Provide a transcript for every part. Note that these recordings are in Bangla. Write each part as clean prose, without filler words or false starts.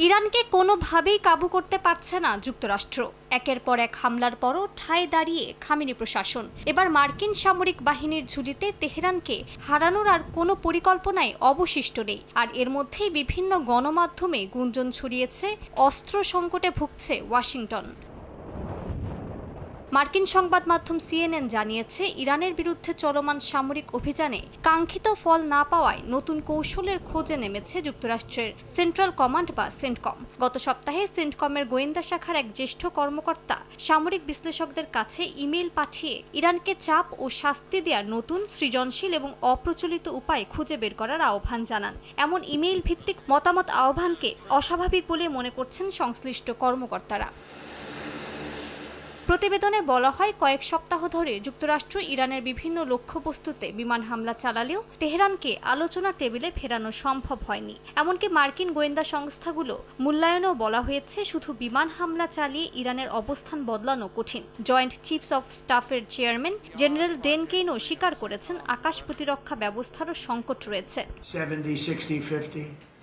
ইরানকে কোনোভাবেই কাবু করতে পারছে না যুক্তরাষ্ট্র। একের পর এক হামলার পরও ঠায় দাঁড়িয়ে খামেনি প্রশাসন। এবার মার্কিন সামরিক বাহিনীর ঝুলিতে তেহরানকে হারানোর আর কোনো পরিকল্পনাই অবশিষ্ট নেই। আর এর মধ্যেই বিভিন্ন গণমাধ্যমে গুঞ্জন ছড়িয়েছে অস্ত্র সংকটে ভুগছে ওয়াশিংটন। মার্কিন সংবাদ মাধ্যম সিএনএন জানিয়েছে, ইরানের বিরুদ্ধে চলমান সামরিক অভিযানে কাঙ্ক্ষিত ফল না পাওয়ায় নতুন কৌশলের খোঁজে নেমেছে যুক্তরাষ্ট্রের সেন্ট্রাল কমান্ড বা সেন্টকম। গত সপ্তাহে সেন্টকমের গোয়েন্দা শাখার এক জ্যেষ্ঠ কর্মকর্তা সামরিক বিশ্লেষকদের কাছে ইমেইল পাঠিয়ে ইরানকে চাপ ও শাস্তি দেওয়ার নতুন, সৃজনশীল এবং অপ্রচলিত উপায় খুঁজে বের করার আহ্বান জানান। এমন ইমেইল ভিত্তিক মতামত আহ্বানকে অস্বাভাবিক বলে মনে করছেন সংশ্লিষ্ট কর্মকর্তারা। প্রতিবেদনে বলা হয়, কয়েক সপ্তাহ ধরে যুক্তরাষ্ট্র ইরানের বিভিন্ন লক্ষ্যবস্তুতে বিমান হামলা চালালেও তেহরানকে আলোচনা টেবিলে ফেরানো সম্ভব হয়নি। এমনকি মার্কিন গোয়েন্দা সংস্থাগুলো মূল্যায়নেও বলা হয়েছে, শুধু বিমান হামলা চালিয়ে ইরানের অবস্থান বদলানো কঠিন। জয়েন্ট চিফস অফ স্টাফের চেয়ারম্যান জেনারেল ডেন কেইনও স্বীকার করেছেন, আকাশ প্রতিরক্ষা ব্যবস্থারও সংকট রয়েছে।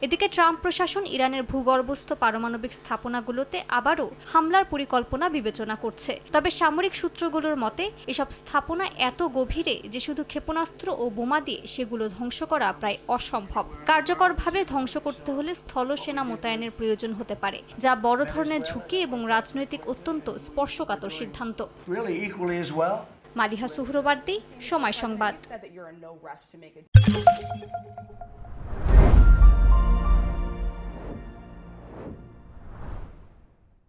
এদিকে ট্রাম্প প্রশাসন ইরানের ভূগর্ভস্থ পারমাণবিক স্থাপনাগুলোতে আবারও হামলার পরিকল্পনা বিবেচনা করছে। তবে সামরিক সূত্রগুলোর মতে, এসব স্থাপনা এত গভীরে যে শুধু ক্ষেপণাস্ত্র ও বোমা দিয়ে সেগুলো ধ্বংস করা প্রায় অসম্ভব। কার্যকরভাবে ধ্বংস করতে হলে স্থলসেনা মোতায়েনের প্রয়োজন হতে পারে, যা বড় ধরনের ঝুঁকি এবং রাজনৈতিক অত্যন্ত স্পর্শকাতর সিদ্ধান্ত। মালিহা সুহরওয়ার্দী, সময় সংবাদ।